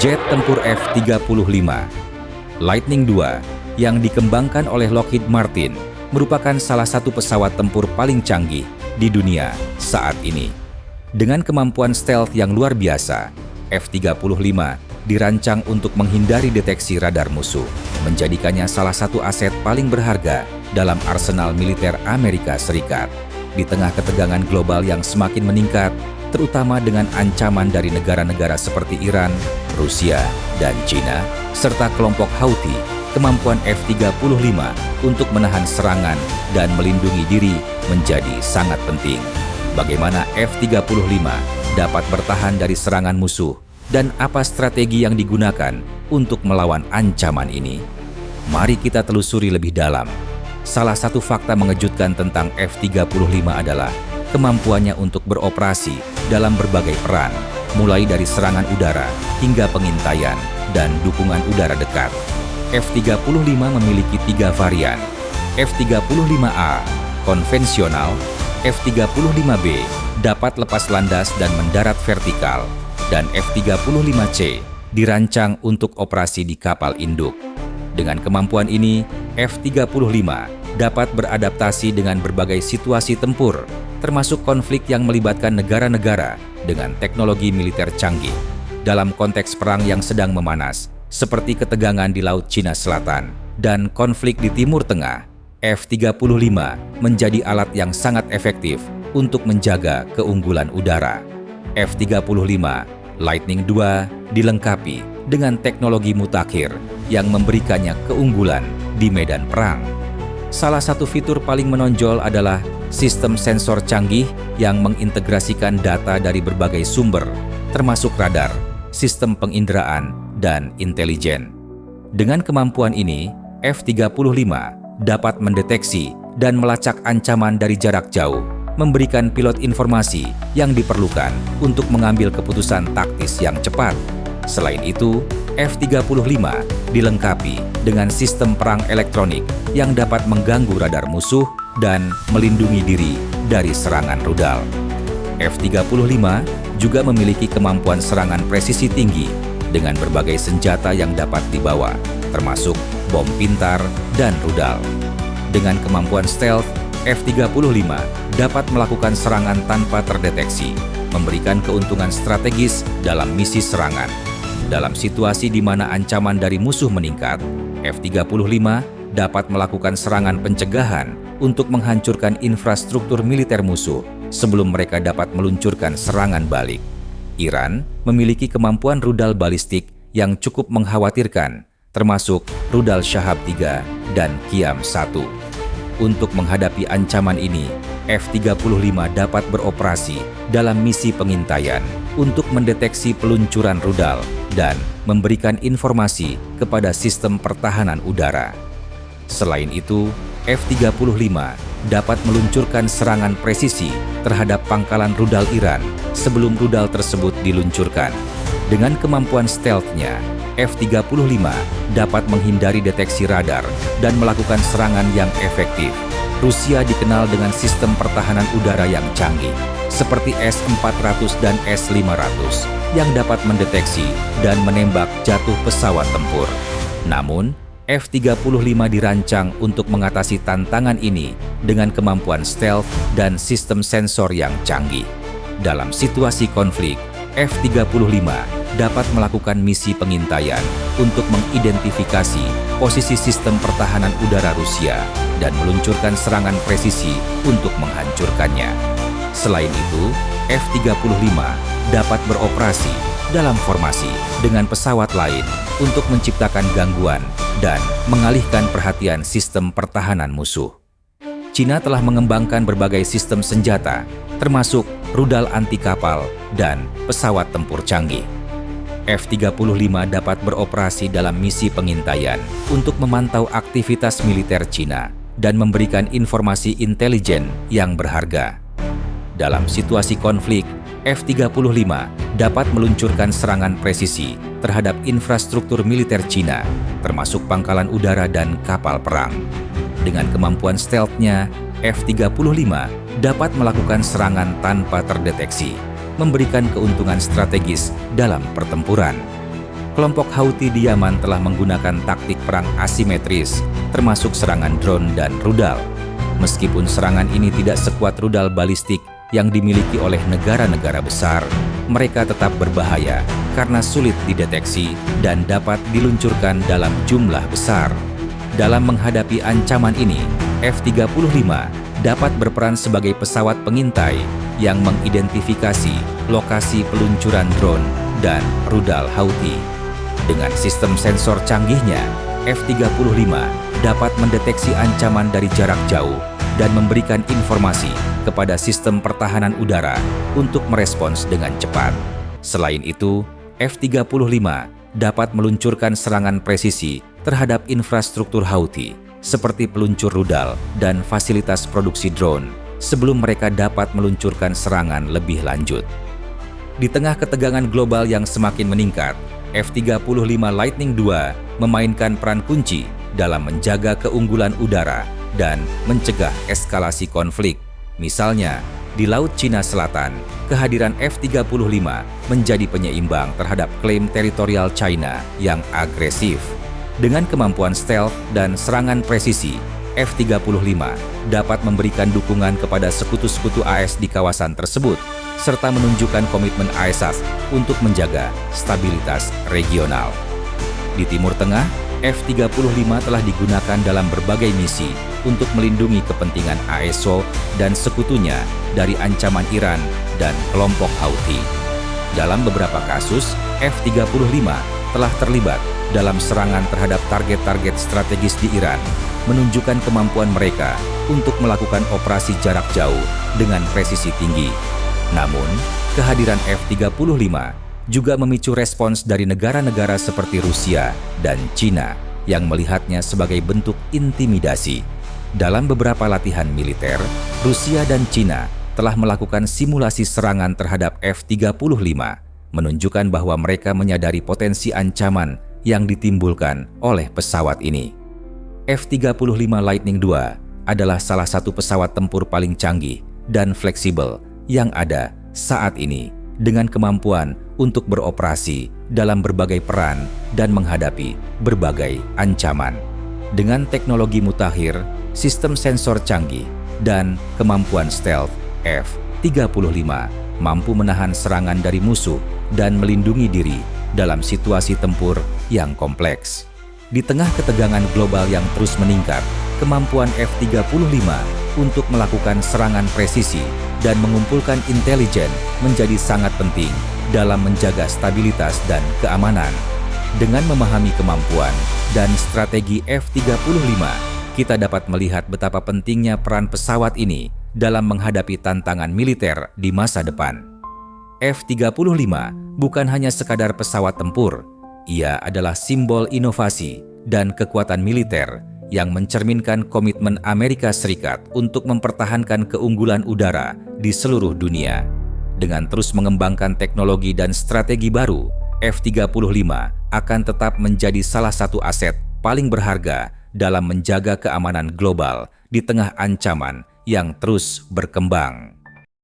Jet tempur F-35 Lightning II yang dikembangkan oleh Lockheed Martin merupakan salah satu pesawat tempur paling canggih di dunia saat ini. Dengan kemampuan stealth yang luar biasa, F-35 dirancang untuk menghindari deteksi radar musuh, menjadikannya salah satu aset paling berharga dalam arsenal militer Amerika Serikat. Di tengah ketegangan global yang semakin meningkat, terutama dengan ancaman dari negara-negara seperti Iran, Rusia, dan China, serta kelompok Houthi, kemampuan F-35 untuk menahan serangan dan melindungi diri menjadi sangat penting. Bagaimana F-35 dapat bertahan dari serangan musuh dan apa strategi yang digunakan untuk melawan ancaman ini? Mari kita telusuri lebih dalam. Salah satu fakta mengejutkan tentang F-35 adalah kemampuannya untuk beroperasi dalam berbagai peran, mulai dari serangan udara hingga pengintaian dan dukungan udara dekat. F-35 memiliki 3 varian: F-35A konvensional, F-35B dapat lepas landas dan mendarat vertikal, dan F-35C dirancang untuk operasi di kapal induk. Dengan kemampuan ini, F-35 dapat beradaptasi dengan berbagai situasi tempur, termasuk konflik yang melibatkan negara-negara dengan teknologi militer canggih. Dalam konteks perang yang sedang memanas, seperti ketegangan di Laut Cina Selatan dan konflik di Timur Tengah, F-35 menjadi alat yang sangat efektif untuk menjaga keunggulan udara. F-35 Lightning II dilengkapi dengan teknologi mutakhir yang memberikannya keunggulan di medan perang. Salah satu fitur paling menonjol adalah sistem sensor canggih yang mengintegrasikan data dari berbagai sumber, termasuk radar, sistem penginderaan, dan intelijen. Dengan kemampuan ini, F-35 dapat mendeteksi dan melacak ancaman dari jarak jauh, memberikan pilot informasi yang diperlukan untuk mengambil keputusan taktis yang cepat. Selain itu, F-35 dilengkapi dengan sistem perang elektronik yang dapat mengganggu radar musuh dan melindungi diri dari serangan rudal. F-35 juga memiliki kemampuan serangan presisi tinggi dengan berbagai senjata yang dapat dibawa, termasuk bom pintar dan rudal. Dengan kemampuan stealth, F-35 dapat melakukan serangan tanpa terdeteksi, memberikan keuntungan strategis dalam misi serangan. Dalam situasi di mana ancaman dari musuh meningkat, F-35 dapat melakukan serangan pencegahan untuk menghancurkan infrastruktur militer musuh sebelum mereka dapat meluncurkan serangan balik. Iran memiliki kemampuan rudal balistik yang cukup mengkhawatirkan, termasuk rudal Shahab 3 dan Qiyam-1. Untuk menghadapi ancaman ini, F-35 dapat beroperasi dalam misi pengintaian untuk mendeteksi peluncuran rudal dan memberikan informasi kepada sistem pertahanan udara. Selain itu, F-35 dapat meluncurkan serangan presisi terhadap pangkalan rudal Iran sebelum rudal tersebut diluncurkan. Dengan kemampuan stealth-nya, F-35 dapat menghindari deteksi radar dan melakukan serangan yang efektif. Rusia dikenal dengan sistem pertahanan udara yang canggih, seperti S-400 dan S-500, yang dapat mendeteksi dan menembak jatuh pesawat tempur. Namun, F-35 dirancang untuk mengatasi tantangan ini dengan kemampuan stealth dan sistem sensor yang canggih. Dalam situasi konflik, F-35 dapat melakukan misi pengintaian untuk mengidentifikasi posisi sistem pertahanan udara Rusia dan meluncurkan serangan presisi untuk menghancurkannya. Selain itu, F-35 dapat beroperasi dalam formasi dengan pesawat lain untuk menciptakan gangguan dan mengalihkan perhatian sistem pertahanan musuh. Cina telah mengembangkan berbagai sistem senjata, termasuk rudal anti kapal dan pesawat tempur canggih. F-35 dapat beroperasi dalam misi pengintaian untuk memantau aktivitas militer Cina dan memberikan informasi intelijen yang berharga. Dalam situasi konflik, F-35 dapat meluncurkan serangan presisi terhadap infrastruktur militer Cina, termasuk pangkalan udara dan kapal perang. Dengan kemampuan stealth-nya, F-35 dapat melakukan serangan tanpa terdeteksi, memberikan keuntungan strategis dalam pertempuran. kelompok Houthi di Yaman telah menggunakan taktik perang asimetris, termasuk serangan drone dan rudal. Meskipun serangan ini tidak sekuat rudal balistik yang dimiliki oleh negara-negara besar, mereka tetap berbahaya karena sulit dideteksi dan dapat diluncurkan dalam jumlah besar. Dalam menghadapi ancaman ini, F-35 dapat berperan sebagai pesawat pengintai yang mengidentifikasi lokasi peluncuran drone dan rudal Houthi. Dengan sistem sensor canggihnya, F-35 dapat mendeteksi ancaman dari jarak jauh dan memberikan informasi kepada sistem pertahanan udara untuk merespons dengan cepat. Selain itu, F-35 dapat meluncurkan serangan presisi terhadap infrastruktur Houthi, seperti peluncur rudal dan fasilitas produksi drone, sebelum mereka dapat meluncurkan serangan lebih lanjut. Di tengah ketegangan global yang semakin meningkat, F-35 Lightning II memainkan peran kunci dalam menjaga keunggulan udara dan mencegah eskalasi konflik. Misalnya, di Laut Cina Selatan, kehadiran F-35 menjadi penyeimbang terhadap klaim teritorial China yang agresif. Dengan kemampuan stealth dan serangan presisi, F-35 dapat memberikan dukungan kepada sekutu-sekutu AS di kawasan tersebut, serta menunjukkan komitmen AESAF untuk menjaga stabilitas regional. Di Timur Tengah, F-35 telah digunakan dalam berbagai misi untuk melindungi kepentingan AESO dan sekutunya dari ancaman Iran dan kelompok Houthi. Dalam beberapa kasus, F-35 telah terlibat dalam serangan terhadap target-target strategis di Iran, menunjukkan kemampuan mereka untuk melakukan operasi jarak jauh dengan presisi tinggi. Namun, kehadiran F-35 juga memicu respons dari negara-negara seperti Rusia dan Cina yang melihatnya sebagai bentuk intimidasi. Dalam beberapa latihan militer, Rusia dan Cina telah melakukan simulasi serangan terhadap F-35, menunjukkan bahwa mereka menyadari potensi ancaman yang ditimbulkan oleh pesawat ini. F-35 Lightning II adalah salah satu pesawat tempur paling canggih dan fleksibel yang ada saat ini, dengan kemampuan untuk beroperasi dalam berbagai peran dan menghadapi berbagai ancaman. Dengan teknologi mutakhir, sistem sensor canggih, dan kemampuan stealth, F-35 mampu menahan serangan dari musuh dan melindungi diri dalam situasi tempur yang kompleks. Di tengah ketegangan global yang terus meningkat, kemampuan F-35 untuk melakukan serangan presisi dan mengumpulkan intelijen menjadi sangat penting dalam menjaga stabilitas dan keamanan. Dengan memahami kemampuan dan strategi F-35, kita dapat melihat betapa pentingnya peran pesawat ini dalam menghadapi tantangan militer di masa depan. F-35 bukan hanya sekadar pesawat tempur, ia adalah simbol inovasi dan kekuatan militer yang mencerminkan komitmen Amerika Serikat untuk mempertahankan keunggulan udara di seluruh dunia. Dengan terus mengembangkan teknologi dan strategi baru, F-35 akan tetap menjadi salah satu aset paling berharga dalam menjaga keamanan global di tengah ancaman yang terus berkembang.